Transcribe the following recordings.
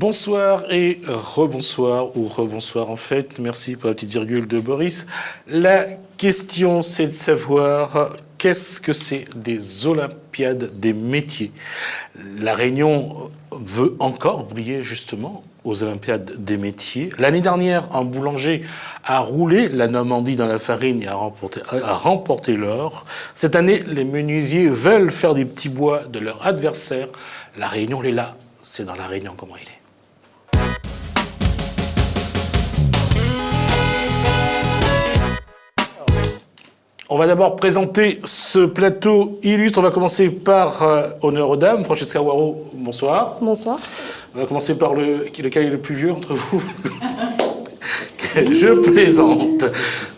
Bonsoir et rebonsoir, ou rebonsoir en fait. Merci pour la petite virgule de Boris. La question, c'est de savoir qu'est-ce que c'est des Olympiades des métiers. La Réunion veut encore briller justement aux Olympiades des métiers. L'année dernière, un boulanger a roulé la Normandie dans la farine et a remporté l'or. Cette année, les menuisiers veulent faire des petits bois de leur adversaire. La Réunion, elle est là. C'est dans la Réunion comment il est. On va d'abord présenter ce plateau illustre. On va commencer par honneur aux dames. Francesca Waro, bonsoir. Bonsoir. On va commencer par lequel est le plus vieux entre vous. Je plaisante.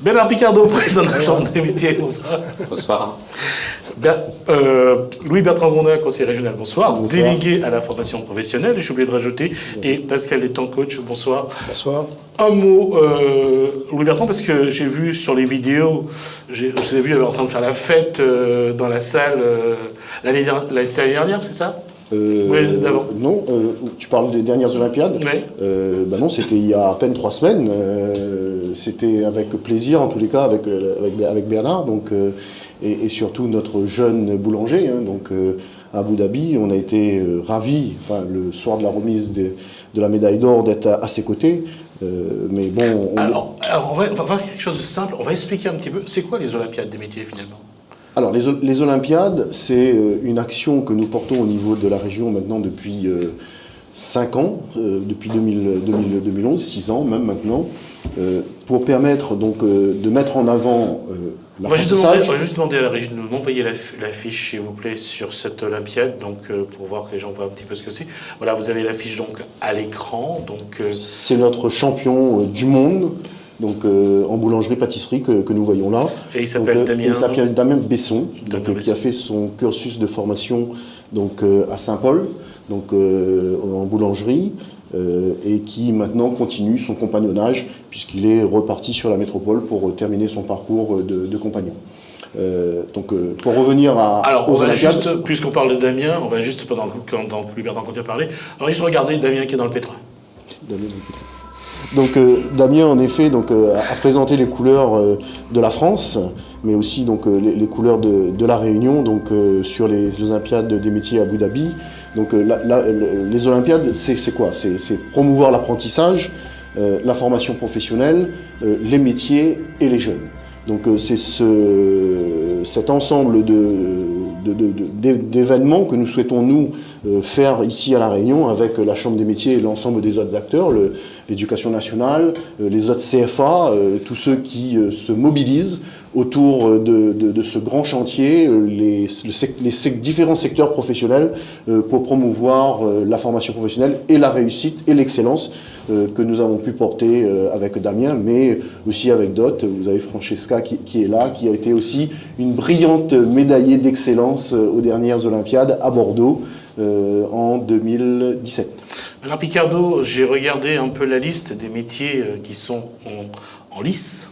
Bernard Picardo, président de la Chambre des métiers, bonsoir. Bonsoir. Louis-Bertrand Gondin, conseiller régional, bonsoir. Bonsoir. Délégué à la formation professionnelle, j'ai oublié de rajouter. Et Pascal Létang, coach, bonsoir. Bonsoir. Un mot, Louis-Bertrand, parce que j'ai vu sur les vidéos, je vous ai vu en train de faire la fête dans la salle l'année dernière, c'est ça? Oui, d'abord. Non, tu parles des dernières Olympiades. Oui. Non, c'était il y a à peine 3 semaines. C'était avec plaisir, en tous les cas, avec Bernard, donc, et surtout notre jeune boulanger. Donc, à Abu Dhabi, on a été ravis, le soir de la remise de la médaille d'or, d'être à ses côtés. Mais bon. Alors on va voir quelque chose de simple. On va expliquer un petit peu. C'est quoi les Olympiades des métiers finalement? Alors, les Olympiades, c'est une action que nous portons au niveau de la région maintenant depuis 5 ans, depuis 2011, 6 ans même maintenant, pour permettre donc de mettre en avant l'apprentissage. On va juste demander à la régie de nous envoyer l'affiche, s'il vous plaît, sur cette Olympiade, donc pour voir que les gens voient un petit peu ce que c'est. Voilà, vous avez l'affiche donc à l'écran. C'est notre champion du monde. Donc en boulangerie-pâtisserie que nous voyons là. Et il s'appelle Damien. Il s'appelle Damien Besson, qui a fait son cursus de formation donc, à Saint-Paul, donc en boulangerie, et qui maintenant continue son compagnonnage, puisqu'il est reparti sur la métropole pour terminer son parcours de compagnon. Pour revenir aux Olympiades... Juste, puisqu'on parle de Damien, on va juste, pendant que Louis-Bertrand continue à parler, on va juste regarder Damien qui est dans le pétrin. Damien dans le pétrin. Donc Damien, en effet, a présenté les couleurs de la France, mais aussi donc, les couleurs de la Réunion sur les Olympiades des métiers à Abu Dhabi. Donc les Olympiades, c'est quoi? C'est promouvoir l'apprentissage, la formation professionnelle, les métiers et les jeunes. Donc c'est cet ensemble d'événements que nous souhaitons nous faire ici à La Réunion avec la Chambre des métiers et l'ensemble des autres acteurs, l'éducation nationale, les autres CFA, tous ceux qui se mobilisent autour de ce grand chantier, les différents secteurs professionnels pour promouvoir la formation professionnelle et la réussite et l'excellence que nous avons pu porter avec Damien, mais aussi avec d'autres. Vous avez Francesca qui est là, qui a été aussi une brillante médaillée d'excellence aux dernières Olympiades à Bordeaux en 2017. Alors Picardo, j'ai regardé un peu la liste des métiers qui sont en lice.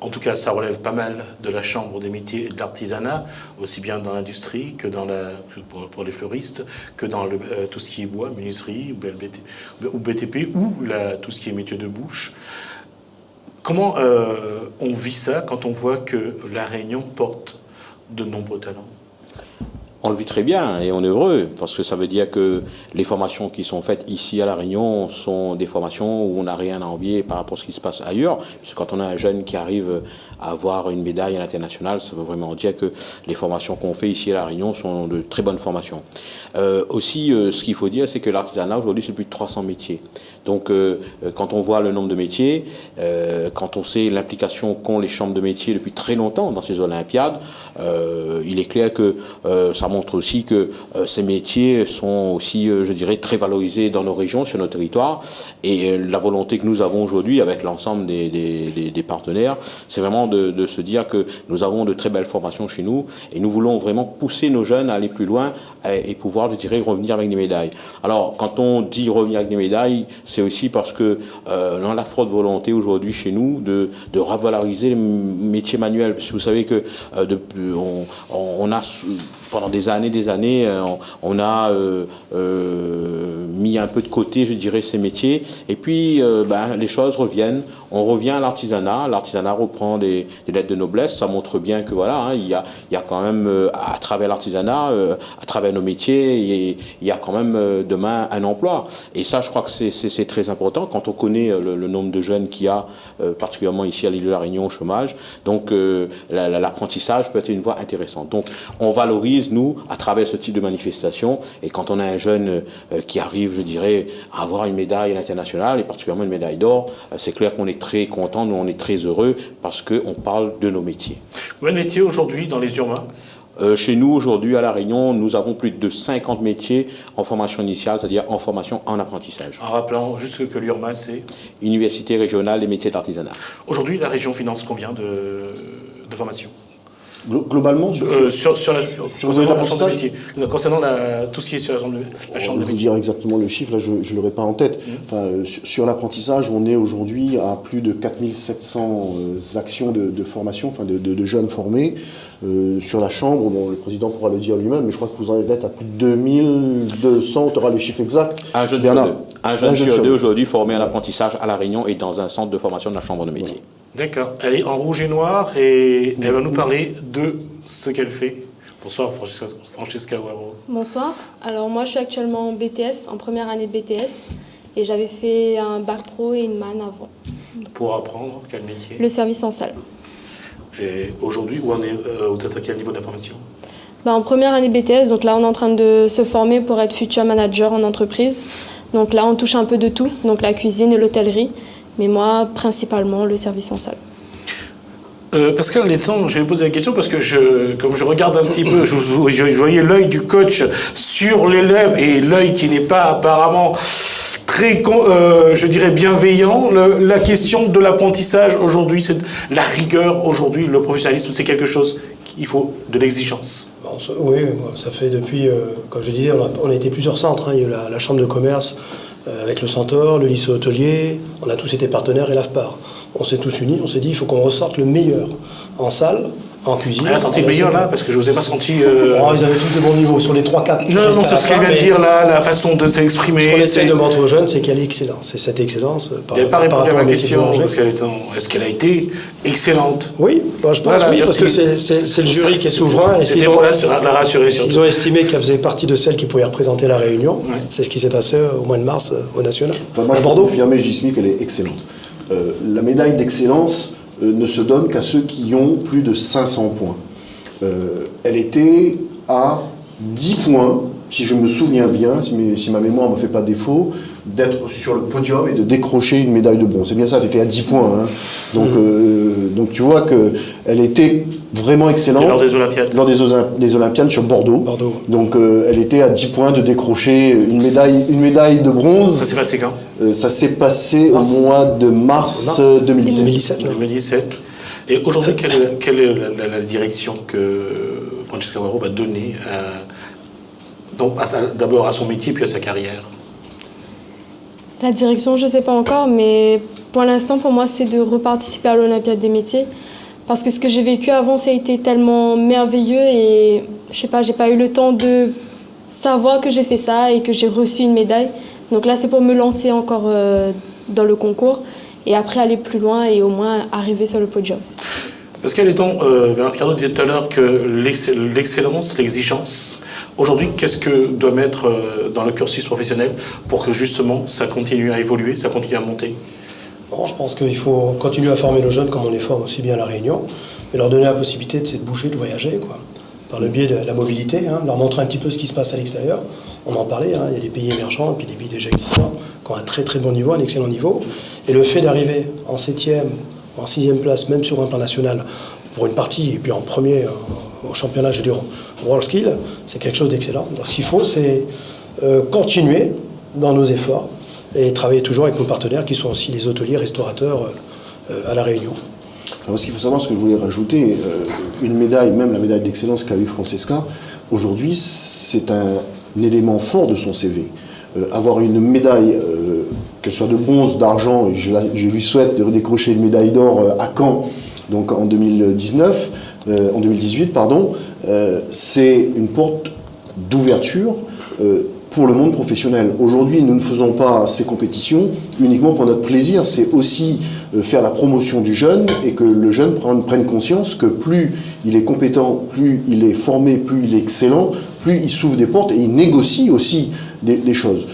En tout cas, ça relève pas mal de la Chambre des métiers et de l'artisanat, aussi bien dans l'industrie que pour les fleuristes, que dans tout ce qui est bois, menuiserie, ou BTP, ou tout ce qui est métier de bouche. Comment on vit ça quand on voit que la Réunion porte de nombreux talents? On le vit très bien et on est heureux parce que ça veut dire que les formations qui sont faites ici à La Réunion sont des formations où on n'a rien à envier par rapport à ce qui se passe ailleurs. Parce que quand on a un jeune qui arrive à avoir une médaille à l'international, ça veut vraiment dire que les formations qu'on fait ici à La Réunion sont de très bonnes formations. Aussi, ce qu'il faut dire, c'est que l'artisanat aujourd'hui, c'est plus de 300 métiers. Donc, quand on voit le nombre de métiers, quand on sait l'implication qu'ont les chambres de métiers depuis très longtemps dans ces Olympiades, il est clair que ça montre aussi que ces métiers sont aussi, je dirais, très valorisés dans nos régions, sur nos territoires. Et la volonté que nous avons aujourd'hui avec l'ensemble des partenaires, c'est vraiment de se dire que nous avons de très belles formations chez nous et nous voulons vraiment pousser nos jeunes à aller plus loin et pouvoir, je dirais, revenir avec des médailles. Alors, quand on dit revenir avec des médailles, c'est aussi parce que on a la forte volonté aujourd'hui chez nous de revaloriser les métiers manuels. Parce que vous savez que on a pendant des années, on a mis un peu de côté, je dirais, ces métiers. Et puis, les choses reviennent. On revient à l'artisanat. L'artisanat reprend des lettres de noblesse. Ça montre bien que voilà, hein, il y a quand même, à travers l'artisanat, à travers nos métiers, il y a quand même demain un emploi. Et ça, je crois que c'est très important quand on connaît le nombre de jeunes qu'il y a, particulièrement ici à l'île de la Réunion, au chômage. Donc, l'apprentissage peut être une voie intéressante. Donc, on valorise, nous, à travers ce type de manifestation. Et quand on a un jeune qui arrive, je dirais, à avoir une médaille à l'international, et particulièrement une médaille d'or, c'est clair qu'on est très content, nous on est très heureux parce qu'on parle de nos métiers. Combien de métiers aujourd'hui dans les urbains? Chez nous, aujourd'hui, à La Réunion, nous avons plus de 50 métiers en formation initiale, c'est-à-dire en formation en apprentissage. En rappelant juste que l'URMA, c'est Université régionale des métiers de l'artisanat. Aujourd'hui, la région finance combien de formations? Globalement, concernant la chambre de métier, concernant tout ce qui est sur la chambre de métier. Je vais vous dire exactement le chiffre, là je ne l'aurai pas en tête. Sur l'apprentissage, on est aujourd'hui à plus de 4700 actions de formation, de jeunes formés. Sur la chambre, le président pourra le dire lui-même, mais je crois que vous en êtes à plus de 2200, tu auras les chiffres exacts. Un jeune sur deux aujourd'hui formé en apprentissage à La Réunion et dans un centre de formation de la chambre de métier. Ouais. D'accord. Elle est en rouge et noir et elle va nous parler de ce qu'elle fait. Bonsoir Francesca Waro. Bonsoir. Alors moi je suis actuellement en BTS, en première année de BTS et j'avais fait un bac pro et une MAN avant. Pour apprendre quel métier? Le service en salle. Et aujourd'hui, vous êtes à quel niveau d'information? En première année BTS, donc là on est en train de se former pour être futur manager en entreprise. Donc là on touche un peu de tout, donc la cuisine et l'hôtellerie. Mais moi, principalement, le service en salle. Pascal Letton, je vais poser la question parce que comme je regarde un petit peu, je voyais l'œil du coach sur l'élève et l'œil qui n'est pas apparemment très, je dirais, bienveillant. La question de l'apprentissage aujourd'hui, c'est la rigueur aujourd'hui, le professionnalisme, c'est quelque chose, il faut de l'exigence. Oui, ça fait depuis, comme je disais, on a été plusieurs centres. Hein. Il y a eu la chambre de commerce, avec le Centaure, le lycée hôtelier, on a tous été partenaires et l'AFPAR. On s'est tous unis, on s'est dit il faut qu'on ressorte le meilleur en salle, en cuisine. Elle a sorti le meilleur là, parce que je ne vous ai pas senti... Oh, ils avaient tous de bons niveaux, sur les 3-4. Non, c'est ce qu'elle vient de dire là, la façon de s'exprimer. Ce qu'on essaie de montrer aux jeunes, c'est qu'elle est excellente. C'est cette excellence par rapport à ma question, est-ce qu'elle a été excellente? Oui, je pense oui, parce que c'est le jury qui est souverain. Et c'était pour la rassurer surtout. Ils ont estimé qu'elle faisait partie de celles qui pouvaient représenter la Réunion. Ouais. C'est ce qui s'est passé au mois de mars au National. Moi, je peux confirmer, Gismi, qu'elle est excellente. La médaille d'excellence ne se donne qu'à ceux qui ont plus de 500 points. Elle était à 10 points, si je me souviens bien, si ma mémoire ne me fait pas défaut, d'être sur le podium et de décrocher une médaille de bronze. C'est bien ça, elle était à 10 points. Hein. Donc tu vois qu'elle était vraiment excellente. Lors des Olympiades. Lors des Olympiades sur Bordeaux. Donc elle était à 10 points de décrocher une médaille de bronze. Ça s'est passé quand? Ça s'est passé au mois de mars 2017. 2017. Et aujourd'hui, quelle est la direction que Francesca Waro va donner d'abord à son métier puis à sa carrière? La direction, je ne sais pas encore, mais pour l'instant, pour moi, c'est de reparticiper à l'Olympiade des métiers. Parce que ce que j'ai vécu avant, ça a été tellement merveilleux et je sais pas, j'ai pas eu le temps de savoir que j'ai fait ça et que j'ai reçu une médaille. Donc là, c'est pour me lancer encore dans le concours et après aller plus loin et au moins arriver sur le podium. Pascal Letton, Bernard Picardo disait tout à l'heure que l'excellence, l'exigence, aujourd'hui, qu'est-ce que doit mettre dans le cursus professionnel pour que justement ça continue à évoluer, ça continue à monter? Bon, je pense qu'il faut continuer à former nos jeunes comme on les forme aussi bien à La Réunion, mais leur donner la possibilité de bouger, de voyager, quoi, par le biais de la mobilité, hein, leur montrer un petit peu ce qui se passe à l'extérieur. On en parlait, hein, il y a des pays émergents et puis des pays déjà existants qui ont un très très bon niveau, un excellent niveau. Et le fait d'arriver en 7e, en 6e place, même sur un plan national, pour une partie, et puis en premier au championnat, je veux dire, au World Skill, c'est quelque chose d'excellent. Donc ce qu'il faut, c'est continuer dans nos efforts et travailler toujours avec nos partenaires qui sont aussi les hôteliers, restaurateurs à La Réunion. Alors, ce qu'il faut savoir, ce que je voulais rajouter, une médaille, même la médaille d'excellence qu'a eu Francesca, aujourd'hui, c'est un élément fort de son CV. Avoir une médaille, qu'elle soit de bronze, d'argent, et je lui souhaite de décrocher une médaille d'or à Caen, donc en 2019, en 2018, pardon, c'est une porte d'ouverture pour le monde professionnel. Aujourd'hui, nous ne faisons pas ces compétitions uniquement pour notre plaisir, c'est aussi faire la promotion du jeune et que le jeune prenne conscience que plus il est compétent, plus il est formé, plus il est excellent, plus il s'ouvre des portes et il négocie aussi des choses.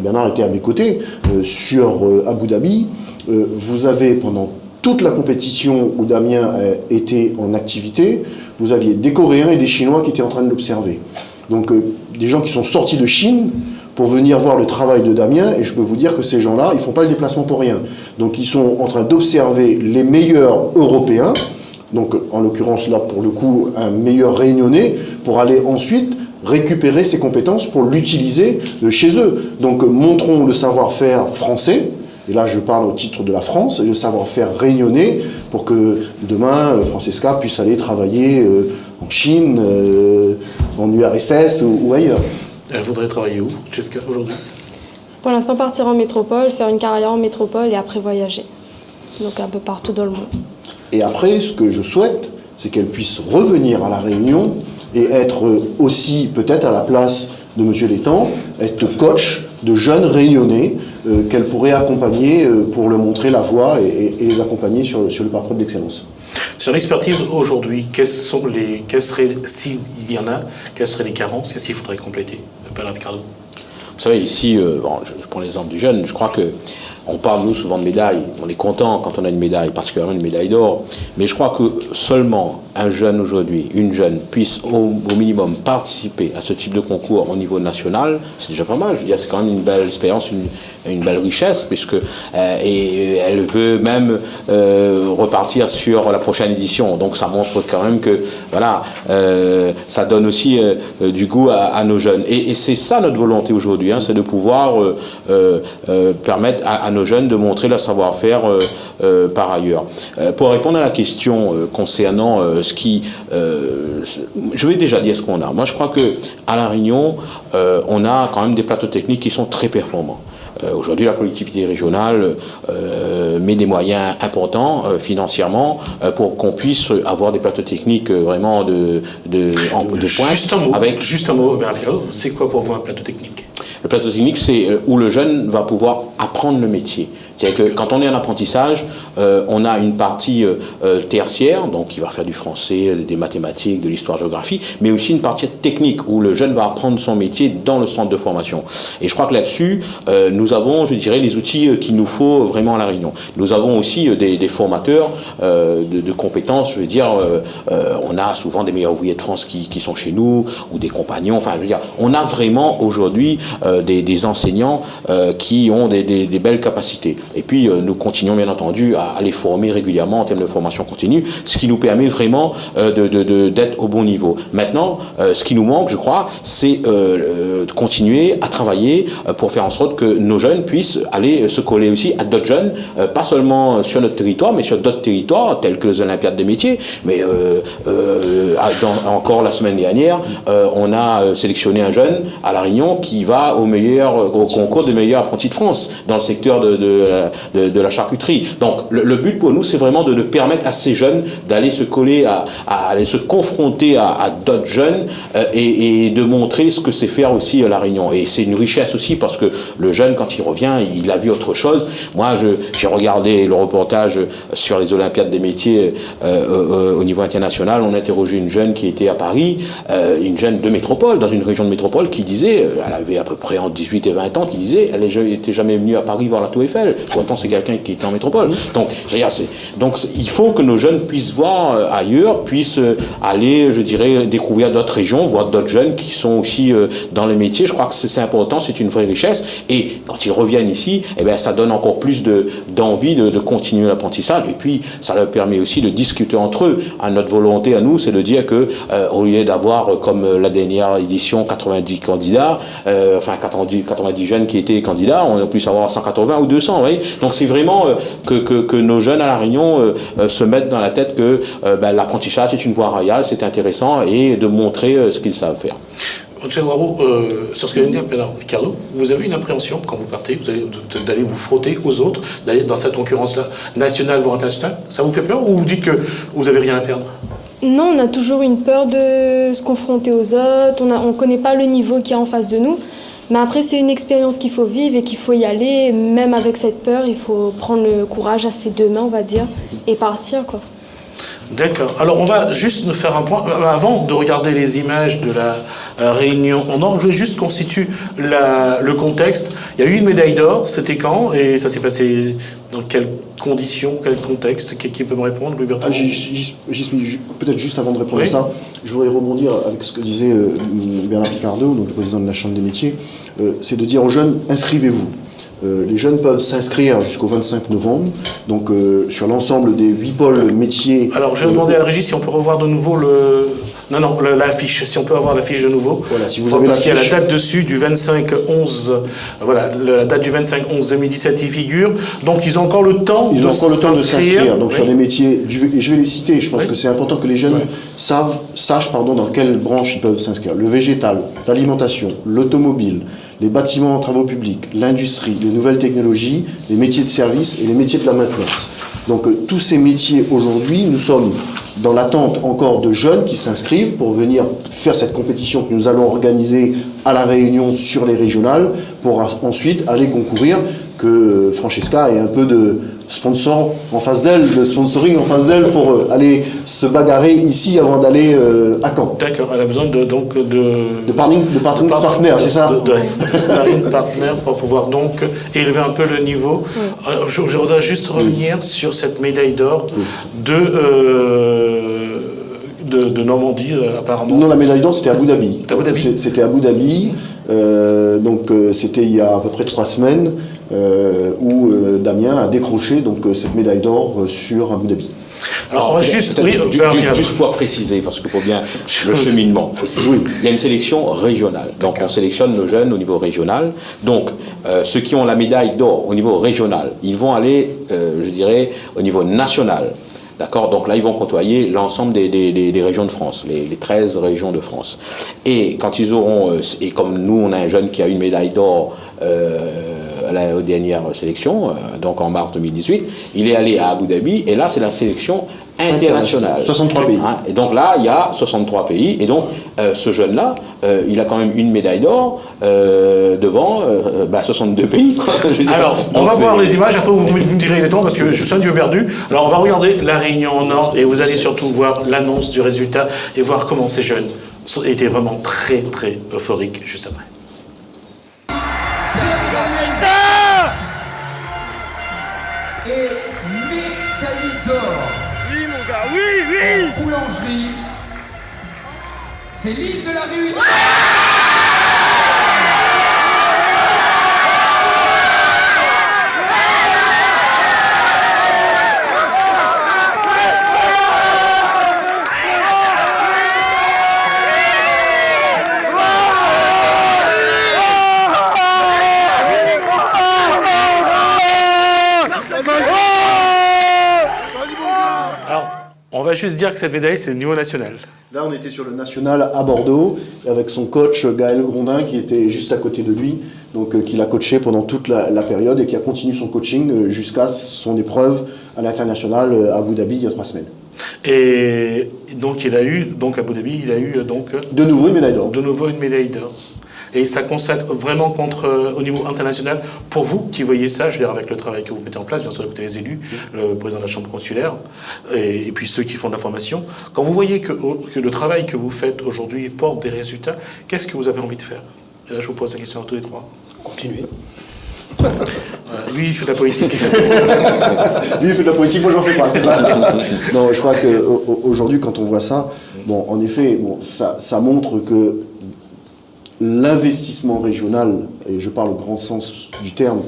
Bernard était à mes côtés, sur Abu Dhabi, vous avez pendant toute la compétition où Damien était en activité, vous aviez des Coréens et des Chinois qui étaient en train de l'observer. Donc des gens qui sont sortis de Chine pour venir voir le travail de Damien, et je peux vous dire que ces gens-là, ils ne font pas le déplacement pour rien. Donc ils sont en train d'observer les meilleurs Européens, donc en l'occurrence là pour le coup un meilleur Réunionnais, pour aller ensuite récupérer ses compétences pour l'utiliser chez eux. Donc montrons le savoir-faire français, et là je parle au titre de la France, et le savoir-faire réunionnais, pour que demain Francesca puisse aller travailler en Chine, en URSS ou ailleurs. Elle voudrait travailler où, Francesca, aujourd'hui? Pour l'instant, partir en métropole, faire une carrière en métropole et après voyager. Donc un peu partout dans le monde. Et après, ce que je souhaite, c'est qu'elle puisse revenir à La Réunion et être aussi peut-être à la place de M. Létang, être coach de jeunes réunionnais qu'elle pourrait accompagner pour leur montrer la voie et les accompagner sur le parcours de l'excellence. Sur l'expertise aujourd'hui, s'il y en a, quelles seraient les carences, qu'est-ce qu'il faudrait compléter, Bernard Ricardo? Vous savez, ici, je prends l'exemple du jeune, je crois que on parle, nous, souvent de médailles. On est content quand on a une médaille, particulièrement une médaille d'or. Mais je crois que seulement un jeune aujourd'hui, une jeune, puisse au minimum participer à ce type de concours au niveau national, c'est déjà pas mal. Je veux dire, c'est quand même une belle expérience, une belle richesse, puisque et elle veut même repartir sur la prochaine édition. Donc ça montre quand même que voilà, ça donne aussi du goût à nos jeunes. Et c'est ça notre volonté aujourd'hui, hein, c'est de pouvoir permettre à nos jeunes de montrer leur savoir-faire par ailleurs. Pour répondre à la question concernant je vais déjà dire ce qu'on a. Moi, je crois que à La Réunion, on a quand même des plateaux techniques qui sont très performants. Aujourd'hui, la collectivité régionale met des moyens importants financièrement pour qu'on puisse avoir des plateaux techniques vraiment de pointe. Juste un mot, Bernard Ricardo, c'est quoi pour vous un plateau technique? Le plateau technique, c'est où le jeune va pouvoir apprendre le métier. C'est-à-dire que quand on est en apprentissage, on a une partie tertiaire, donc il va faire du français, des mathématiques, de l'histoire-géographie, mais aussi une partie technique où le jeune va apprendre son métier dans le centre de formation. Et je crois que là-dessus, nous avons, je dirais, les outils qu'il nous faut vraiment à La Réunion. Nous avons aussi des formateurs de compétences, je veux dire, on a souvent des meilleurs ouvriers de France qui sont chez nous, ou des compagnons, enfin, je veux dire, on a vraiment aujourd'hui des enseignants qui ont des belles capacités. Et puis, nous continuons bien entendu à les former régulièrement en termes de formation continue, ce qui nous permet vraiment d'être au bon niveau. Maintenant, ce qui nous manque, je crois, c'est de continuer à travailler pour faire en sorte que nos jeunes puissent aller se coller aussi à d'autres jeunes, pas seulement sur notre territoire, mais sur d'autres territoires, tels que les Olympiades des métiers. Mais encore la semaine dernière, on a sélectionné un jeune à La Réunion qui va au concours des meilleurs apprentis de France dans le secteur de la charcuterie. Donc le but pour nous, c'est vraiment de permettre à ces jeunes d'aller se coller, à aller se confronter à d'autres jeunes et de montrer ce que c'est faire aussi à La Réunion. Et c'est une richesse aussi parce que le jeune, quand il revient, il a vu autre chose. Moi, j'ai regardé le reportage sur les Olympiades des métiers au niveau international. On a interrogé une jeune qui était à Paris, une jeune de métropole, dans une région de métropole, qui disait, elle avait à peu près entre 18 et 20 ans, qui disait, elle n'était jamais venue à Paris voir la Tour Eiffel. Pourtant, c'est quelqu'un qui était en métropole. Donc, il faut que nos jeunes puissent voir ailleurs, puissent aller, je dirais, découvrir d'autres régions, voir d'autres jeunes qui sont aussi dans les métiers. Je crois que c'est important, c'est une vraie richesse. Et quand ils reviennent ici, eh bien, ça donne encore plus d'envie de continuer l'apprentissage. Et puis, ça leur permet aussi de discuter entre eux. Notre volonté à nous, c'est de dire que au lieu d'avoir, comme la dernière édition, 90 candidats, 90 jeunes qui étaient candidats, on puisse avoir 180 ou 200. Vous voyez. Donc c'est vraiment que nos jeunes à La Réunion se mettent dans la tête que l'apprentissage c'est une voie royale, c'est intéressant et de montrer ce qu'ils savent faire. Sur ce que vient de dire Ricardo, vous avez une appréhension quand vous partez, d'aller vous frotter aux autres, d'aller dans cette concurrence-là, nationale voire internationale. Ça vous fait peur ou vous dites que vous n'avez rien à perdre? Non, on a toujours une peur de se confronter aux autres, on ne connaît pas le niveau qu'il y a en face de nous. Mais après, c'est une expérience qu'il faut vivre et qu'il faut y aller. Même avec cette peur, il faut prendre le courage à ses deux mains, on va dire, et partir, quoi. D'accord. Alors, on va juste nous faire un point. Avant de regarder les images de la réunion, je vais juste constituer le contexte. Il y a eu une médaille d'or, c'était quand? Et ça s'est passé dans quelles conditions, quel contexte? Qui peut me répondre, Louis Bertrand? Peut-être juste avant de répondre à ça, je voudrais rebondir avec ce que disait Bernard Ricardo, donc le président de la Chambre des métiers. C'est de dire aux jeunes, inscrivez-vous. Les jeunes peuvent s'inscrire jusqu'au 25 novembre, donc sur l'ensemble des 8 pôles métiers. Alors, je vais demander à la régie si on peut revoir de nouveau l'affiche, si on peut avoir l'affiche de nouveau. Voilà, si vous avez parce qu'il y a la l'affiche. date dessus du 25-11, voilà, la date du 25-11-2017 y figure, donc ils ont encore le temps de s'inscrire. Donc oui. sur les métiers, je vais les citer, je pense que c'est important que les jeunes sachent dans quelle branche ils peuvent s'inscrire. Le végétal, l'alimentation, l'automobile, les bâtiments en travaux publics, l'industrie, les nouvelles technologies, les métiers de service et les métiers de la maintenance. Donc tous ces métiers aujourd'hui, nous sommes dans l'attente encore de jeunes qui s'inscrivent pour venir faire cette compétition que nous allons organiser à La Réunion sur les régionales pour ensuite aller concourir, que Francesca ait un peu de sponsor en face d'elle, de sponsoring en face d'elle pour aller se bagarrer ici avant d'aller à Caen. D'accord, elle a besoin de partner, c'est ça? De sparring partner pour pouvoir donc élever un peu le niveau. Je voudrais juste revenir sur cette médaille d'or de Normandie, apparemment. Non, la médaille d'or, c'était à Abu Dhabi. C'était à Abu Dhabi. C'était il y a à peu près 3 semaines où Damien a décroché cette médaille d'or sur Abu Dhabi. Alors, juste pour préciser, parce qu'il faut bien le cheminement. Oui. Il y a une sélection régionale. Donc, on sélectionne nos jeunes au niveau régional. Donc, ceux qui ont la médaille d'or au niveau régional, ils vont aller, je dirais, au niveau national. D'accord? Donc là, ils vont côtoyer l'ensemble des régions de France, les 13 régions de France. Et quand ils auront, et comme nous, on a un jeune qui a une médaille d'or aux dernières sélections, donc en mars 2018, il est allé à Abu Dhabi, et là, c'est la sélection internationale. 63 pays. Et donc là, il y a 63 pays, et donc ce jeune-là, il a quand même une médaille d'or devant 62 pays. Alors, on va voir les images, après vous me direz exactement, parce que je suis un peu perdu. Alors, on va regarder la Réunion en Nord, et vous allez surtout voir l'annonce du résultat, et voir comment ces jeunes étaient vraiment très, très euphoriques juste après. Et médaille d'or. Oui, mon gars, oui. En boulangerie. C'est l'île de la Réunion. Alors, on va juste dire que cette médaille, c'est au niveau national. Là, on était sur le national à Bordeaux, avec son coach Gaël Grondin, qui était juste à côté de lui, donc qui l'a coaché pendant toute la période et qui a continué son coaching jusqu'à son épreuve à l'international à Abu Dhabi il y a 3 semaines. Et donc, à Abu Dhabi, il a eu de nouveau une médaille d'or. De nouveau une médaille d'or. Et ça consacre vraiment au niveau international. Pour vous qui voyez ça, je veux dire, avec le travail que vous mettez en place, bien sûr, écoutez les élus, le président de la Chambre consulaire, et puis ceux qui font de la formation, quand vous voyez que le travail que vous faites aujourd'hui porte des résultats, qu'est-ce que vous avez envie de faire? Et là, je vous pose la question à tous les trois. Continuer. Lui, il fait de la politique. Lui, il fait de la politique, moi, j'en fais pas, c'est ça? Non, je crois qu'aujourd'hui, quand on voit ça, bon, en effet, ça montre que l'investissement régional, et je parle au grand sens du terme,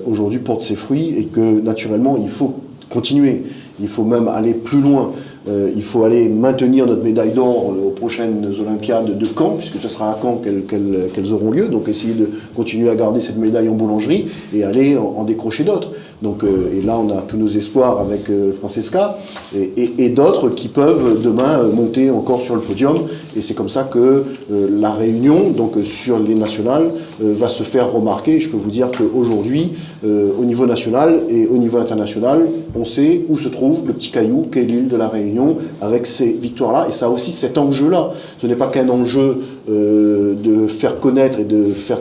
aujourd'hui porte ses fruits et que naturellement il faut continuer, il faut même aller plus loin. Il faut aller maintenir notre médaille d'or aux prochaines Olympiades de Caen, puisque ce sera à Caen qu'elles auront lieu. Donc essayer de continuer à garder cette médaille en boulangerie et aller en décrocher d'autres. Donc, et là, on a tous nos espoirs avec Francesca et d'autres qui peuvent demain monter encore sur le podium. Et c'est comme ça que la Réunion, donc sur les nationales, va se faire remarquer. Je peux vous dire qu'aujourd'hui, au niveau national et au niveau international, on sait où se trouve le petit caillou qu'est l'île de la Réunion avec ces victoires-là. Et ça a aussi cet enjeu-là. Ce n'est pas qu'un enjeu de faire connaître et de faire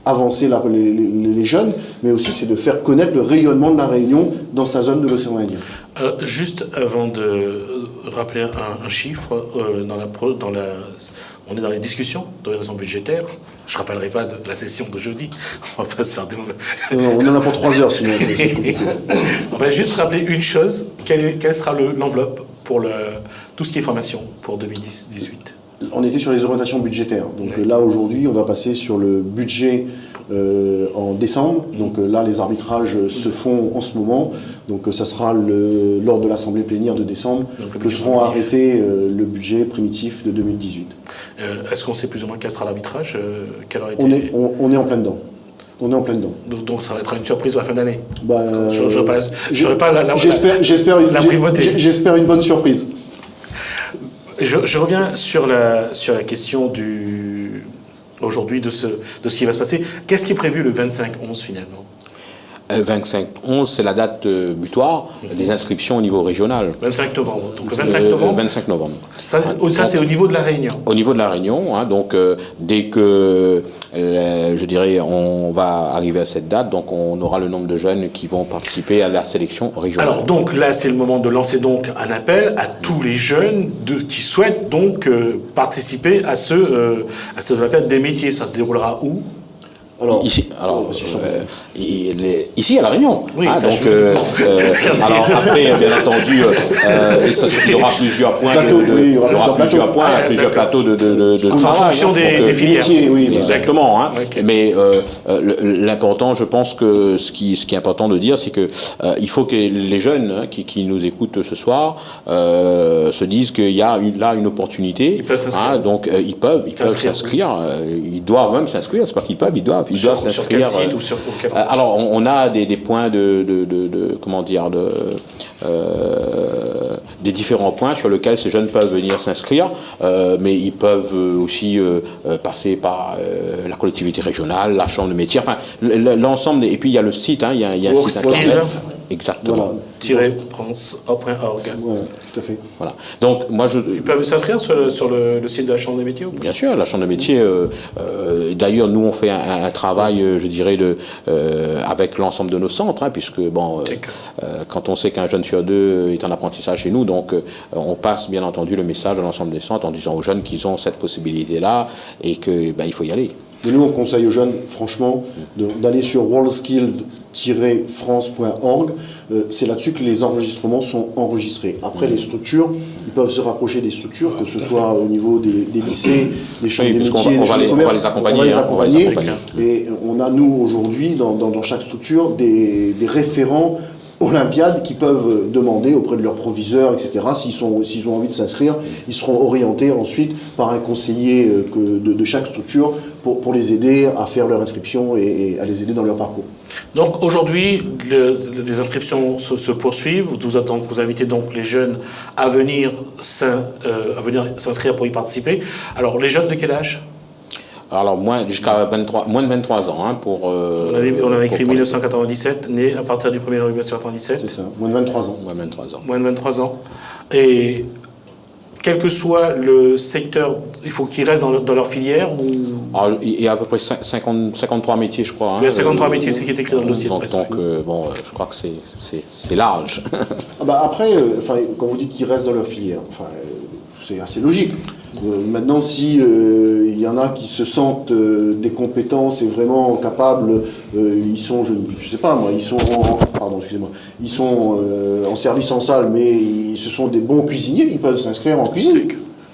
avancer les jeunes, mais aussi c'est de faire connaître le rayonnement de la Réunion dans sa zone de l'océan Indien. Juste avant de rappeler un chiffre, on est dans les discussions d'orientation budgétaire. Je ne rappellerai pas de la session de jeudi. On va pas se faire des mauvais. On en a pour 3 heures sinon. On va juste rappeler une chose. Quelle sera l'enveloppe pour tout ce qui est formation pour 2018 ? On était sur les orientations budgétaires. Donc là, aujourd'hui, on va passer sur le budget en décembre. Donc là, les arbitrages se font en ce moment. Donc ça sera lors de l'Assemblée plénière de décembre que seront arrêtés le budget primitif de 2018. Est-ce qu'on sait plus ou moins quel sera l'arbitrage On est en plein dedans. On est en plein dedans. Donc ça va être une surprise à la fin d'année. J'espère une bonne surprise. Je reviens sur la question aujourd'hui de ce qui va se passer. Qu'est-ce qui est prévu le 25-11 finalement ? 25-11, c'est la date butoir des inscriptions au niveau régional. 25 novembre. Donc le 25 novembre. 25 novembre. Ça c'est au niveau de la Réunion. Au niveau de la Réunion, hein, donc dès que, je dirais, on va arriver à cette date, donc on aura le nombre de jeunes qui vont participer à la sélection régionale. Alors donc là, c'est le moment de lancer donc un appel à tous les jeunes qui souhaitent donc participer à cette Olympiade des métiers. Ça se déroulera où ? Ici à La Réunion. Oui, hein, ça, donc, alors après, bien entendu, il y aura plusieurs points plusieurs plateaux de travail. En fonction des filières. Oui, exactement. Hein. Okay. Mais l'important, je pense que ce qui est important de dire, c'est que il faut que les jeunes qui nous écoutent ce soir se disent qu'il y a là une opportunité. Ils peuvent s'inscrire. Hein, donc ils peuvent s'inscrire. Ils doivent même s'inscrire. C'est pas qu'ils peuvent, ils doivent s'inscrire. Sur quel site ou sur quel endroit ? Alors, on a des points des différents points sur lesquels ces jeunes peuvent venir s'inscrire, mais ils peuvent aussi passer par la collectivité régionale, la chambre de métiers, enfin l'ensemble. Et puis il y a le site, hein, il y a un site internet. Exactement. France.org. Voilà, tout à fait. Voilà. Donc ils peuvent s'inscrire sur le site de la chambre des métiers ou pas ? Bien sûr, la chambre de métiers. D'ailleurs, nous on fait un travail, je dirais, avec l'ensemble de nos centres, hein, puisque quand on sait qu'un jeune sur deux est en apprentissage chez nous, donc on passe bien entendu le message à l'ensemble des centres en disant aux jeunes qu'ils ont cette possibilité-là et que il faut y aller. Et nous, on conseille aux jeunes, franchement, d'aller sur worldskill-france.org. C'est là-dessus que les enregistrements sont enregistrés. Après, les structures, ils peuvent se rapprocher des structures, que ce soit au niveau des lycées, des chambres des métiers, des chambres de commerce. On va les accompagner. Et on a, nous, aujourd'hui, dans chaque structure, des référents olympiades qui peuvent demander auprès de leur proviseur, etc. S'ils ont envie de s'inscrire, ils seront orientés ensuite par un conseiller de chaque structure pour les aider à faire leur inscription et à les aider dans leur parcours. Donc aujourd'hui, les inscriptions se poursuivent. Vous invitez donc les jeunes à venir s'inscrire pour y participer. Alors les jeunes de quel âge ? Alors moins de 23 ans. Hein, on avait écrit 1997, né à partir du 1er janvier 1997. C'est ça, moins de 23 ans. Moins de 23 ans. Moins de 23 ans. Et quel que soit le secteur, il faut qu'ils restent dans leur filière ou... Alors, il y a à peu près 53 métiers, je crois. Hein, il y a 53 métiers, c'est ce qui est écrit dans le dossier de presse. Donc je crois que c'est large. Après, quand vous dites qu'ils restent dans leur filière, c'est assez logique. Maintenant, si il y en a qui se sentent des compétences et vraiment capables, ils sont, je sais pas moi, ils sont en service en salle, mais ce sont des bons cuisiniers, ils peuvent s'inscrire en cuisine.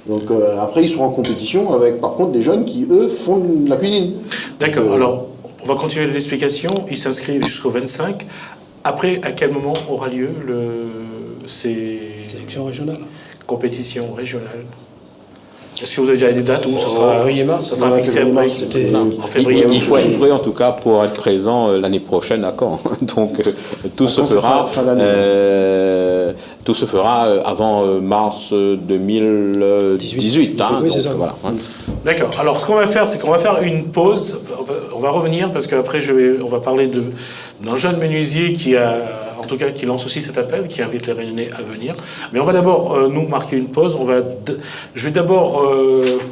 Donc après, ils seront en compétition avec, par contre, des jeunes qui, eux, font de la cuisine. D'accord, alors on va continuer l'explication. Ils s'inscrivent jusqu'au 25. Après, à quel moment aura lieu ces Sélection régionale. compétitions régionales? Est-ce que vous avez déjà des dates où ça sera, février-mars. ça sera fixé février-mars, après? c'était- Non, en février. Il faut être prêt en tout cas pour être présent l'année prochaine à Caen. Donc tout se Caen, c'est fera. fin d'année. Tout se fera avant mars 2018. Oui, c'est ça. Voilà. D'accord. Alors, ce qu'on va faire, c'est qu'on va faire une pause. On va revenir parce qu'après, on va parler d'un jeune menuisier qui en tout cas, qui lance aussi cet appel, qui invite les Réunionnais à venir. Mais on va d'abord, nous, marquer une pause. Je vais d'abord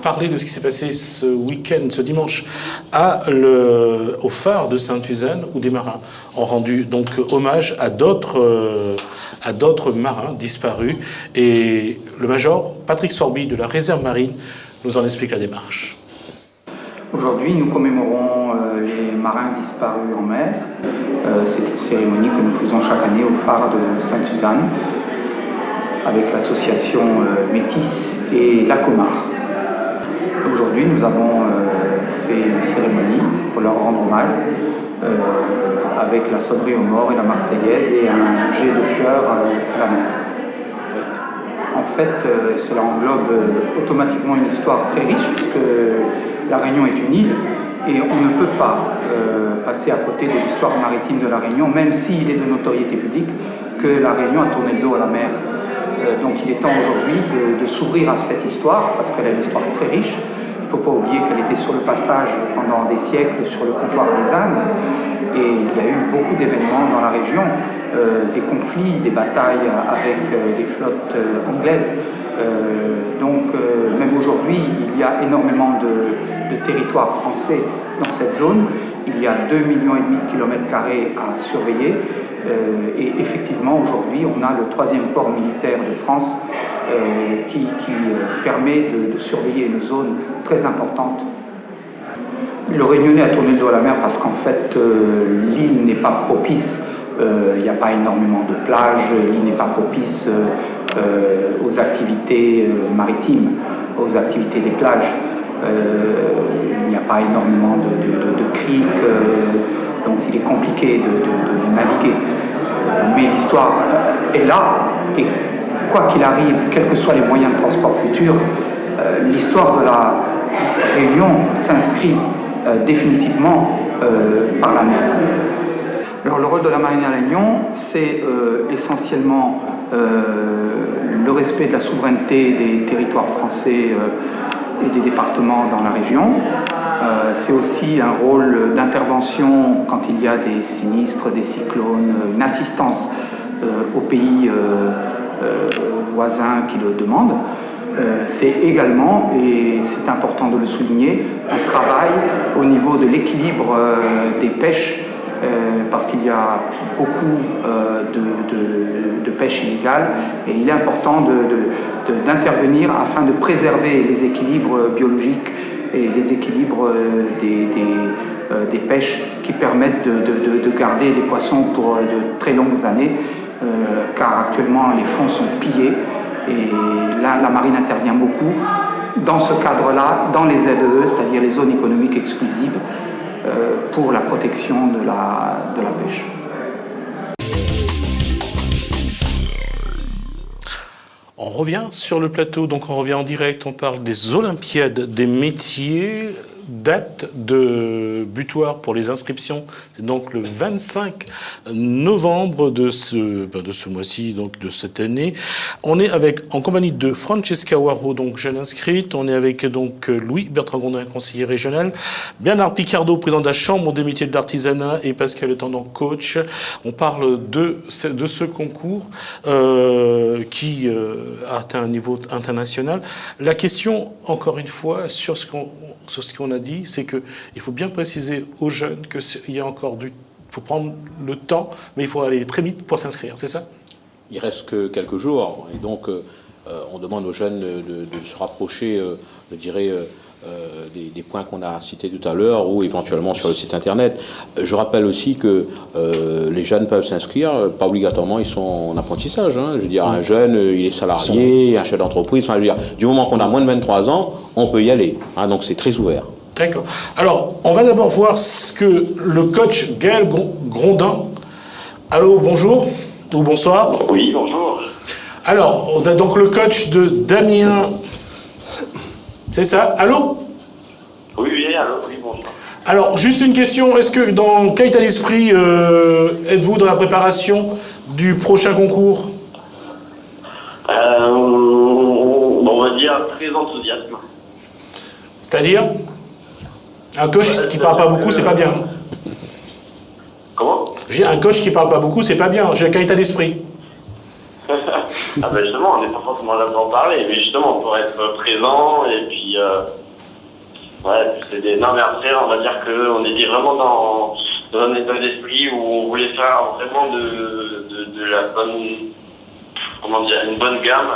parler de ce qui s'est passé ce week-end, ce dimanche, au phare de Sainte-Suzanne, où des marins ont rendu donc hommage à d'autres marins disparus. Et le major Patrick Sorby de la réserve marine nous en explique la démarche. Aujourd'hui, nous commémorons les marins disparus en mer. C'est une cérémonie que nous faisons chaque année au phare de Sainte-Suzanne avec l'association Métis et la Comar. Aujourd'hui, nous avons fait une cérémonie pour leur rendre hommage avec la sonnerie aux morts et la Marseillaise et un jet de fleurs à la mer. En fait, cela englobe automatiquement une histoire très riche puisque la Réunion est une île et on ne peut pas passer à côté de l'histoire maritime de la Réunion, même s'il est de notoriété publique que la Réunion a tourné le dos à la mer. Donc il est temps aujourd'hui de s'ouvrir à cette histoire parce qu'elle a une histoire très riche. Il ne faut pas oublier qu'elle était sur le passage pendant des siècles sur le comptoir des Indes et il y a eu beaucoup d'événements dans la région, des conflits, des batailles avec des flottes anglaises. Donc même aujourd'hui, il y a énormément de territoires français dans cette zone. Il y a 2,5 millions de kilomètres carrés à surveiller. Et effectivement, aujourd'hui, on a le 3e port militaire de France qui permet de surveiller une zone très importante. Le Réunionnais a tourné le dos à la mer parce qu'en fait, l'île n'est pas propice. Il n'y a pas énormément de plages, l'île n'est pas propice aux activités maritimes, aux activités des plages. Il n'y a pas énormément de criques, donc il est compliqué de naviguer. Mais l'histoire est là, et quoi qu'il arrive, quels que soient les moyens de transport futurs, l'histoire de la Réunion s'inscrit définitivement par la mer. Alors le rôle de la marine à la Réunion, c'est essentiellement le respect de la souveraineté des territoires français et des départements dans la région. C'est aussi un rôle d'intervention quand il y a des sinistres, des cyclones, une assistance aux pays voisins qui le demandent. C'est également, et c'est important de le souligner, un travail au niveau de l'équilibre des pêches, parce qu'il y a beaucoup de pêche illégale et il est important d'intervenir afin de préserver les équilibres biologiques et les équilibres des pêches qui permettent de garder les poissons pour de très longues années, car actuellement les fonds sont pillés et là la marine intervient beaucoup dans ce cadre-là, dans les ZEE, c'est-à-dire les zones économiques exclusives, pour la protection de la pêche. On revient sur le plateau, donc on revient en direct, on parle des Olympiades des métiers, date de butoir pour les inscriptions, c'est donc le 25 novembre de ce mois-ci, donc de cette année. On est en compagnie de Francesca Waro, donc jeune inscrite, on est avec donc Louis Bertrand Gondin, conseiller régional, Bernard Picardo, président de la Chambre des métiers de l'artisanat et Pascal Tendant, coach. On parle de ce concours qui a atteint un niveau international. La question, encore une fois, sur ce qu'on a dit, c'est qu'il faut bien préciser aux jeunes qu'il y a encore faut prendre le temps, mais il faut aller très vite pour s'inscrire, c'est ça? Il reste que quelques jours, et donc on demande aux jeunes de se rapprocher, je dirais, des points qu'on a cités tout à l'heure, ou éventuellement sur le site internet. Je rappelle aussi que les jeunes peuvent s'inscrire, pas obligatoirement ils sont en apprentissage. Hein. Je veux dire, un jeune, il est salarié, un chef d'entreprise, enfin, je veux dire, du moment qu'on a moins de 23 ans, on peut y aller. Hein, donc c'est très ouvert. D'accord. Alors, on va d'abord voir ce que le coach Gaël Grondin. Allô, bonjour ou bonsoir. Oui, bonjour. Alors, on a donc le coach de Damien. C'est ça? Allô? Oui, allô, oui, bonjour. Alors, juste une question. Est-ce que, dans quel état d'esprit êtes-vous dans la préparation du prochain concours? On va dire très enthousiasme. C'est-à-dire? Un coach qui parle pas beaucoup, c'est pas bien. Comment? J'ai un coach qui parle pas beaucoup, c'est pas bien. J'ai quel état d'esprit? Ah ben justement, on n'est pas forcément là pour en parler, mais justement pour être présent et puis c'est des. Non mais après on va dire qu'on était vraiment dans un état d'esprit où on voulait faire vraiment de la bonne, comment dire, une bonne gamme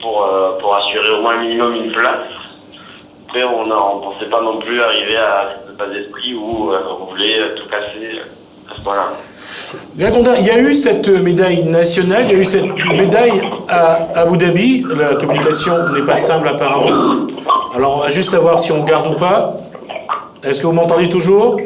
pour assurer au moins un minimum une place. Après on pensait pas non plus arriver à cet état d'esprit où on voulait tout casser à ce point-là. Gagonda, il y a eu cette médaille nationale, il y a eu cette médaille à Abu Dhabi. La communication n'est pas simple apparemment. Alors on va juste savoir si on garde ou pas. Est-ce que vous m'entendez toujours?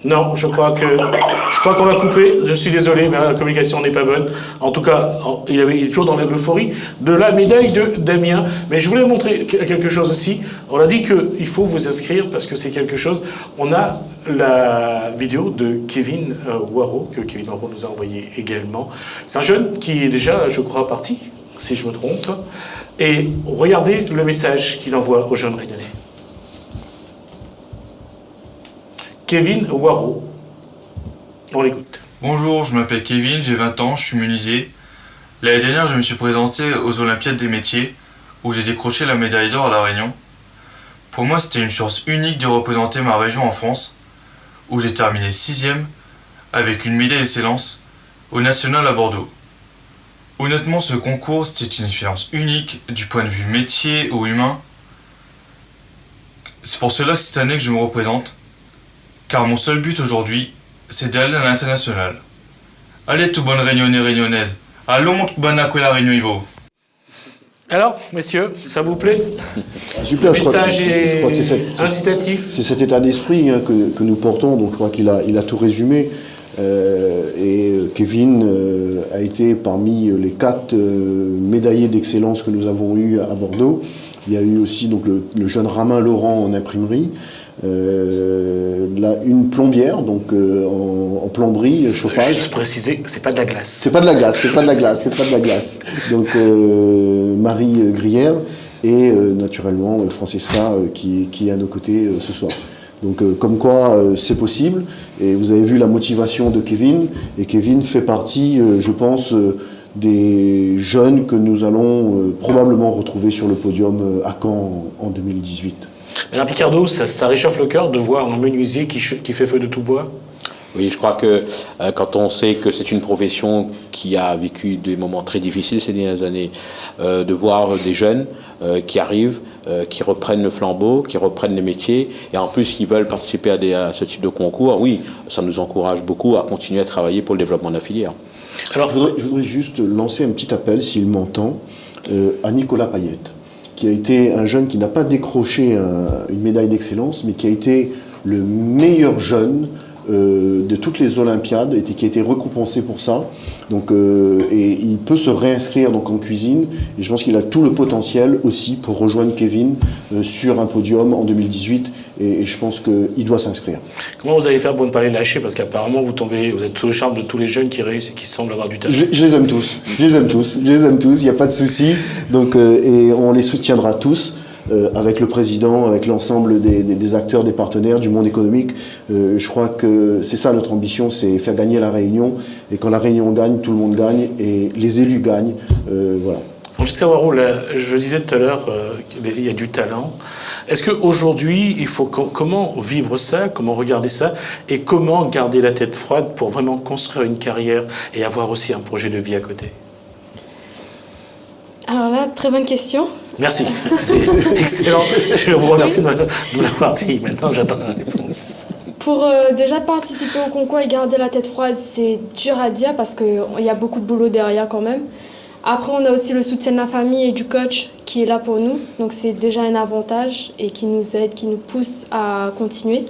Non, je crois qu'on va couper. Je suis désolé, mais la communication n'est pas bonne. En tout cas, il est toujours dans l'euphorie de la médaille de Damien. Mais je voulais montrer quelque chose aussi. On a dit qu'il faut vous inscrire parce que c'est quelque chose. On a la vidéo de Kevin Waro, que Kevin Waro nous a envoyé également. C'est un jeune qui est déjà, je crois, parti, si je me trompe. Et regardez le message qu'il envoie aux jeunes réunionnais. Kevin Waro. On l'écoute. Bonjour, je m'appelle Kevin, j'ai 20 ans, je suis menuisier. L'année dernière, je me suis présenté aux Olympiades des métiers, où j'ai décroché la médaille d'or à La Réunion. Pour moi, c'était une chance unique de représenter ma région en France, où j'ai terminé 6e, avec une médaille d'excellence, au national à Bordeaux. Honnêtement, ce concours, c'était une expérience unique, du point de vue métier ou humain. C'est pour cela que cette année que je me représente, car mon seul but aujourd'hui, c'est d'aller à l'international. Allez tout bonne réunionnais réunionnaise, allons mon bonne à la réunion Ivo. Alors, messieurs, ça vous plaît? Super, le message est incitatif. C'est cet état d'esprit que nous portons, donc je crois qu'il a tout résumé. Et Kevin a été parmi les 4 médaillés d'excellence que nous avons eus à Bordeaux. Il y a eu aussi donc, le jeune Ramin Laurent en imprimerie. Là, une plombière, donc en plomberie, chauffage. Juste préciser, c'est pas de la glace. C'est pas de la glace. Donc Marie Grière et naturellement Francesca qui est à nos côtés ce soir. Donc comme quoi c'est possible, et vous avez vu la motivation de Kevin, et Kevin fait partie, je pense, des jeunes que nous allons probablement retrouver sur le podium à Caen en 2018. Alain Picardo, ça réchauffe le cœur de voir un menuisier qui fait feu de tout bois? Oui, je crois que quand on sait que c'est une profession qui a vécu des moments très difficiles ces dernières années, de voir des jeunes qui arrivent, qui reprennent le flambeau, qui reprennent les métiers, et en plus qui veulent participer à ce type de concours, oui, ça nous encourage beaucoup à continuer à travailler pour le développement de la filière. Alors, je voudrais juste lancer un petit appel, s'il m'entend, à Nicolas Payette, qui a été un jeune qui n'a pas décroché une médaille d'excellence, mais qui a été le meilleur jeune de toutes les Olympiades et qui a été récompensé pour ça. Donc, et il peut se réinscrire donc en cuisine, et je pense qu'il a tout le potentiel aussi pour rejoindre Kevin sur un podium en 2018, et je pense qu'il doit s'inscrire. Comment vous allez faire pour ne pas les lâcher? Parce qu'apparemment vous êtes sous le charme de tous les jeunes qui réussissent et qui semblent avoir du talent. Je les aime tous, il n'y a pas de souci. Donc, et on les soutiendra tous. Avec le président, avec l'ensemble des acteurs, des partenaires, du monde économique. Je crois que c'est ça notre ambition, c'est faire gagner la Réunion. Et quand la Réunion gagne, tout le monde gagne et les élus gagnent. Voilà. Francesca Waro, je disais tout à l'heure qu'il y a du talent. Est-ce qu'aujourd'hui, il faut comment vivre ça, comment regarder ça, et comment garder la tête froide pour vraiment construire une carrière et avoir aussi un projet de vie à côté? Alors là, très bonne question. Merci, c'est excellent. Je vous remercie de l'avoir dit. Maintenant, j'attends la réponse. Pour déjà participer au concours et garder la tête froide, c'est dur à dire parce qu'il y a beaucoup de boulot derrière quand même. Après, on a aussi le soutien de la famille et du coach qui est là pour nous. Donc c'est déjà un avantage et qui nous aide, qui nous pousse à continuer.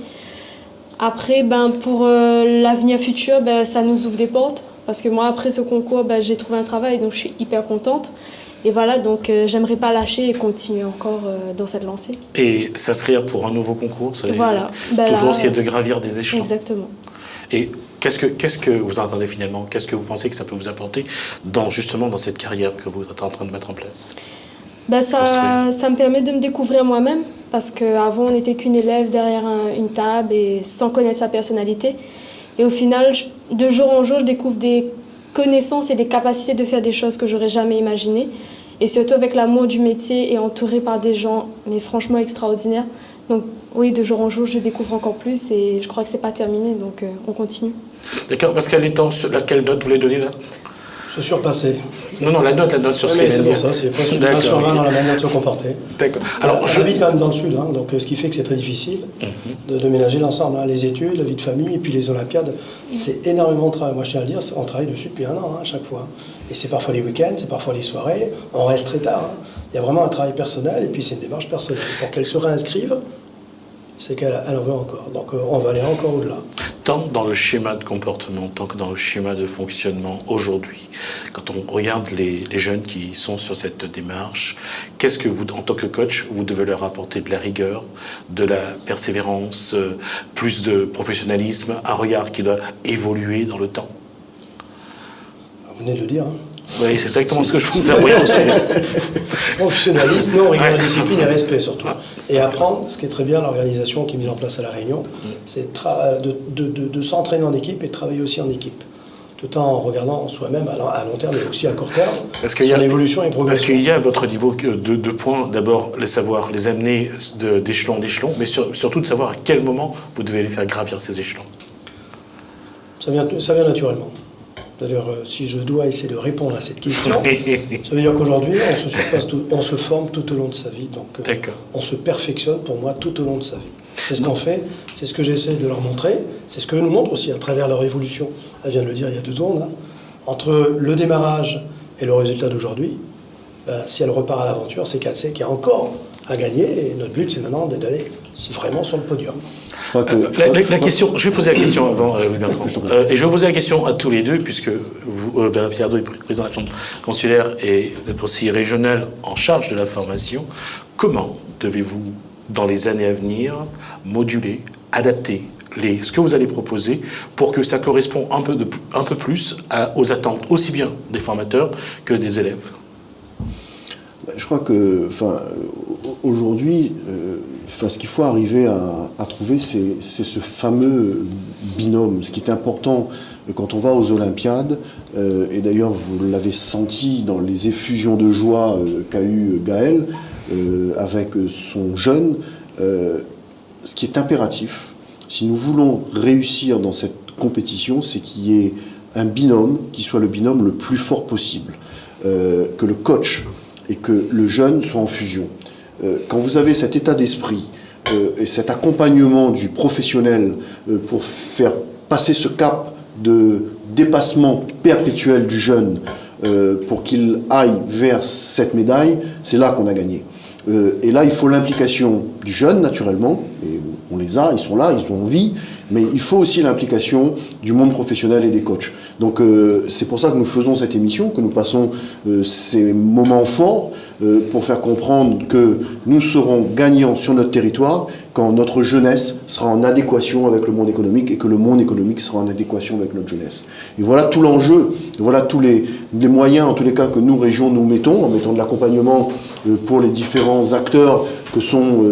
Après, pour l'avenir futur, ça nous ouvre des portes Parce que moi, après ce concours, j'ai trouvé un travail, donc je suis hyper contente. Et voilà, donc j'aimerais pas lâcher et continuer encore dans cette lancée. Et s'inscrire pour un nouveau concours, c'est voilà. toujours Là, essayer de gravir des échelons. Exactement. Et qu'est-ce que vous entendez finalement? Qu'est-ce que vous pensez que ça peut vous apporter justement dans cette carrière que vous êtes en train de mettre en place? Ça me permet de me découvrir moi-même, parce qu'avant on n'était qu'une élève derrière une table et sans connaître sa personnalité. Et au final, de jour en jour, je découvre des connaissances et des capacités de faire des choses que j'aurais jamais imaginées. Et surtout avec l'amour du métier et entourée par des gens, mais franchement extraordinaires. Donc oui, de jour en jour, je découvre encore plus et je crois que c'est pas terminé, donc on continue. D'accord, Pascal Létang, laquelle note vous voulez donner là? Se surpasser. Non, la note sur ce qu'elle c'est vient de pour dire. ça, c'est presque une sur 20 dans la manière de se comporter. D'accord. Alors, j'habite quand même dans le sud, donc ce qui fait que c'est très difficile de ménager l'ensemble. Les études, la vie de famille et puis les Olympiades, c'est énormément de travail. Moi, je tiens à le dire, on travaille dessus depuis 1 an à chaque fois. Et c'est parfois les week-ends, c'est parfois les soirées, on reste très tard. Il y a vraiment un travail personnel et puis c'est une démarche personnelle. Pour qu'elle se réinscrive, c'est qu'elle en veut encore. Donc on va aller encore au-delà. Tant dans le schéma de comportement, tant que dans le schéma de fonctionnement aujourd'hui, quand on regarde les jeunes qui sont sur cette démarche, qu'est-ce que vous, en tant que coach, vous devez leur apporter? De la rigueur, de la persévérance, plus de professionnalisme, un regard qui doit évoluer dans le temps? Vous venez de le dire. Oui, c'est exactement ce que je pensais. Oui, professionnalisme, non, rigueur, discipline et respect surtout. Et apprendre, ce qui est très bien, l'organisation qui est mise en place à La Réunion, c'est de s'entraîner en équipe et de travailler aussi en équipe. Tout en regardant soi-même à long terme et aussi à court terme, son évolution et progression. Parce qu'il y a à votre niveau deux points. D'abord, les amener d'échelon en échelon, mais surtout de savoir à quel moment vous devez les faire gravir ces échelons. Ça vient naturellement. D'ailleurs, si je dois essayer de répondre à cette question, ça veut dire qu'aujourd'hui, on se forme tout au long de sa vie. Donc, on se perfectionne, pour moi, tout au long de sa vie. C'est ce qu'on fait, c'est ce que j'essaie de leur montrer, c'est ce que je nous montre aussi à travers leur évolution. Elle vient de le dire il y a 2 secondes. Entre le démarrage et le résultat d'aujourd'hui, si elle repart à l'aventure, c'est qu'elle sait qu'il y a encore à gagner. Et notre but, c'est maintenant d'aller vraiment sur le podium. Je vais poser la question avant, et je vais poser la question à tous les deux, puisque vous, Bernard Picardo est président de la Chambre consulaire et vous êtes aussi régional en charge de la formation. Comment devez-vous, dans les années à venir, moduler, adapter ce que vous allez proposer pour que ça corresponde un peu plus aux attentes, aussi bien des formateurs que des élèves? Je crois que, aujourd'hui, ce qu'il faut arriver à trouver, c'est ce fameux binôme. Ce qui est important quand on va aux Olympiades, et d'ailleurs vous l'avez senti dans les effusions de joie qu'a eu Gaël avec son jeune, ce qui est impératif, si nous voulons réussir dans cette compétition, c'est qu'il y ait un binôme qui soit le binôme le plus fort possible, que le coach et que le jeune soit en fusion. Quand vous avez cet état d'esprit et cet accompagnement du professionnel pour faire passer ce cap de dépassement perpétuel du jeune pour qu'il aille vers cette médaille, c'est là qu'on a gagné. Et là, il faut l'implication du jeune, naturellement, et on les a, ils sont là, ils ont envie, mais il faut aussi l'implication du monde professionnel et des coachs. Donc c'est pour ça que nous faisons cette émission, que nous passons ces moments forts pour faire comprendre que nous serons gagnants sur notre territoire quand notre jeunesse sera en adéquation avec le monde économique et que le monde économique sera en adéquation avec notre jeunesse. Et voilà tout l'enjeu, voilà tous les moyens, en tous les cas, que nous, régions, nous mettons, en mettant de l'accompagnement pour les différents acteurs que sont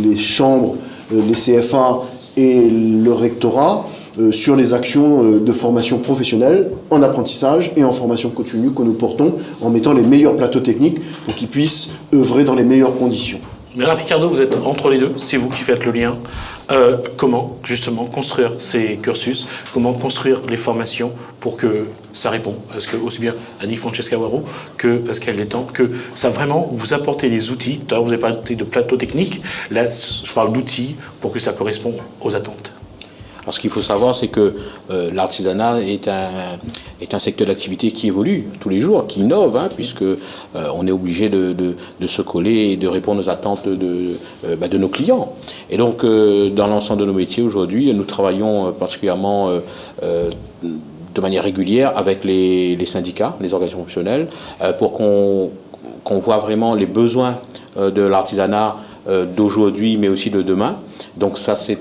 les chambres, les CFA et le rectorat sur les actions de formation professionnelle, en apprentissage et en formation continue que nous portons en mettant les meilleurs plateaux techniques pour qu'ils puissent œuvrer dans les meilleures conditions. Bernard Picardo, vous êtes entre les deux, c'est vous qui faites le lien. Comment, justement, construire ces cursus, comment construire les formations pour que ça réponde, parce que aussi bien Annie Francesca Waro que Pascal Létang, que ça vraiment vous apporte les outils. Tout à l'heure, vous avez parlé de plateau technique, là, je parle d'outils pour que ça corresponde aux attentes. Alors, ce qu'il faut savoir, c'est que l'artisanat est un secteur d'activité qui évolue tous les jours, qui innove, puisque on est obligé de se coller et de répondre aux attentes de nos clients. Et donc, dans l'ensemble de nos métiers aujourd'hui, nous travaillons particulièrement de manière régulière avec les syndicats, les organisations professionnelles, pour qu'on voit vraiment les besoins de l'artisanat d'aujourd'hui, mais aussi de demain. Donc ça, c'est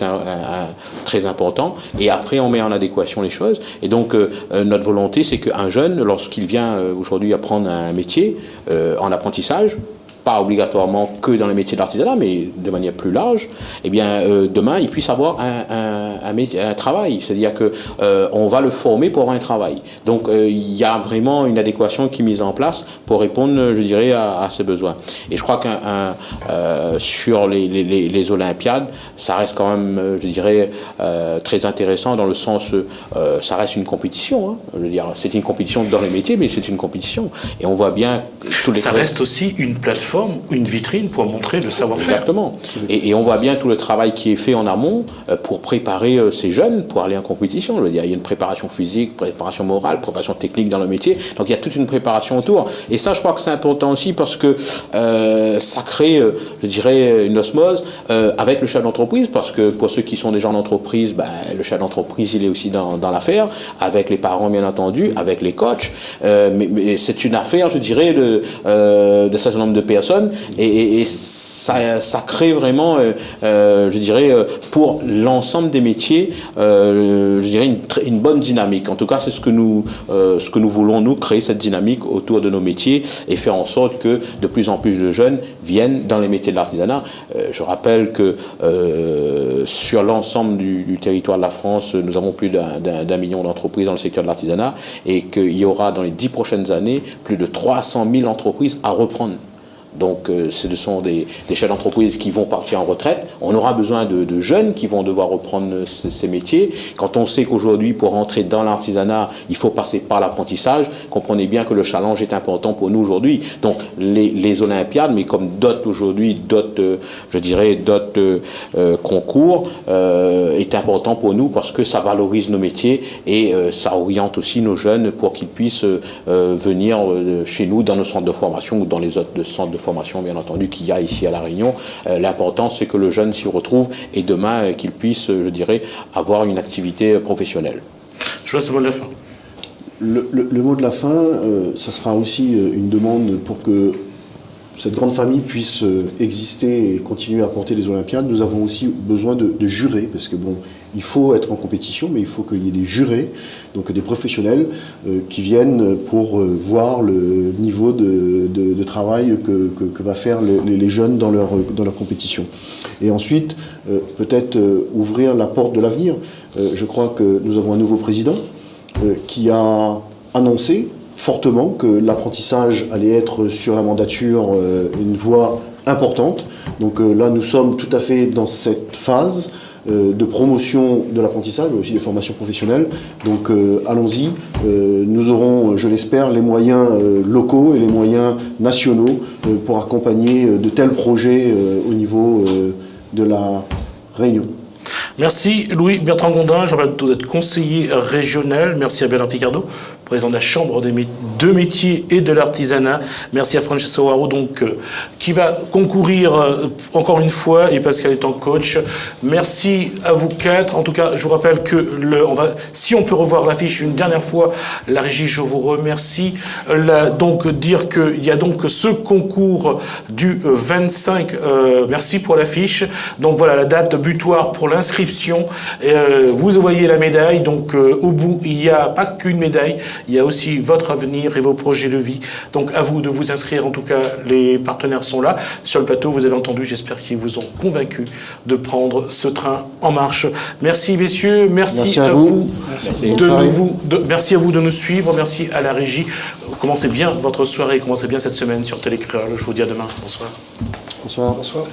très important. Et après, on met en adéquation les choses. Et donc, notre volonté, c'est qu'un jeune, lorsqu'il vient aujourd'hui apprendre un métier en apprentissage, pas obligatoirement que dans les métiers de l'artisanat, mais de manière plus large, eh bien, demain, il puisse avoir un travail. C'est-à-dire que on va le former pour avoir un travail. Donc, il y a vraiment une adéquation qui est mise en place pour répondre, je dirais, à ces besoins. Et je crois que sur les Olympiades, ça reste quand même, je dirais, très intéressant dans le sens, ça reste une compétition. Hein. Je veux dire, c'est une compétition dans les métiers, mais c'est une compétition. Et on voit bien tous les... Ça reste aussi une plateforme, une vitrine pour montrer le savoir-faire. Exactement. Et on voit bien tout le travail qui est fait en amont pour préparer ces jeunes pour aller en compétition. Je veux dire, il y a une préparation physique, préparation morale, préparation technique dans le métier. Donc il y a toute une préparation autour. Et ça, je crois que c'est important aussi parce que ça crée, je dirais, une osmose avec le chef d'entreprise, parce que pour ceux qui sont déjà en entreprise, ben, le chef d'entreprise, il est aussi dans l'affaire, avec les parents, bien entendu, avec les coachs. Mais c'est une affaire, je dirais, de certain nombre de personnes. Et ça crée vraiment, je dirais, pour l'ensemble des métiers, je dirais une bonne dynamique. En tout cas, c'est ce que nous voulons, nous, créer cette dynamique autour de nos métiers et faire en sorte que de plus en plus de jeunes viennent dans les métiers de l'artisanat. Je rappelle que sur l'ensemble du territoire de la France, nous avons plus d'1 million d'entreprises dans le secteur de l'artisanat et qu'il y aura dans les 10 prochaines années plus de 300 000 entreprises à reprendre. Donc ce sont des chefs d'entreprise qui vont partir en retraite. On aura besoin de jeunes qui vont devoir reprendre ces métiers. Quand on sait qu'aujourd'hui, pour entrer dans l'artisanat, il faut passer par l'apprentissage, comprenez bien que le challenge est important pour nous aujourd'hui. Donc les Olympiades, mais comme d'autres aujourd'hui, d'autres concours, est important pour nous parce que ça valorise nos métiers et ça oriente aussi nos jeunes pour qu'ils puissent venir chez nous dans nos centres de formation ou dans les autres centres de formation, bien entendu, qu'il y a ici à La Réunion. L'important, c'est que le jeune s'y retrouve et demain, qu'il puisse, je dirais, avoir une activité professionnelle. Je vois ce mot de la fin. Le mot de la fin, ça sera aussi une demande pour que cette grande famille puisse exister et continuer à porter les Olympiades. Nous avons aussi besoin de jurés, parce que bon, il faut être en compétition, mais il faut qu'il y ait des jurés, donc des professionnels qui viennent pour voir le niveau de travail que va faire les jeunes dans leur compétition. Et ensuite, peut-être ouvrir la porte de l'avenir. Je crois que nous avons un nouveau président qui a annoncé fortement que l'apprentissage allait être sur la mandature une voie importante. Donc là, nous sommes tout à fait dans cette phase de promotion de l'apprentissage, mais aussi des formations professionnelles. Donc allons-y, nous aurons, je l'espère, les moyens locaux et les moyens nationaux pour accompagner de tels projets au niveau de la Réunion. Merci Louis Bertrand Gondin, je rappelle d'être conseiller régional. Merci à Bernard Picardo, président de la Chambre de métiers et de l'artisanat. Merci à Francesco Haro, qui va concourir encore une fois, et Pascal étant coach. Merci à vous quatre. En tout cas, je vous rappelle que si on peut revoir l'affiche une dernière fois, la régie, je vous remercie. Dire qu'il y a donc ce concours du 25. Merci pour l'affiche. Donc voilà la date butoir pour l'inscription. Vous voyez la médaille. Donc au bout, il n'y a pas qu'une médaille. Il y a aussi votre avenir et vos projets de vie. Donc à vous de vous inscrire. En tout cas, les partenaires sont là. Sur le plateau, vous avez entendu, j'espère qu'ils vous ont convaincu de prendre ce train en marche. Merci messieurs, merci à vous. Merci à vous de nous suivre, merci à la régie. Commencez bien votre soirée, commencez bien cette semaine sur Télécréole. Je vous dis à demain. Bonsoir. Bonsoir. Bonsoir.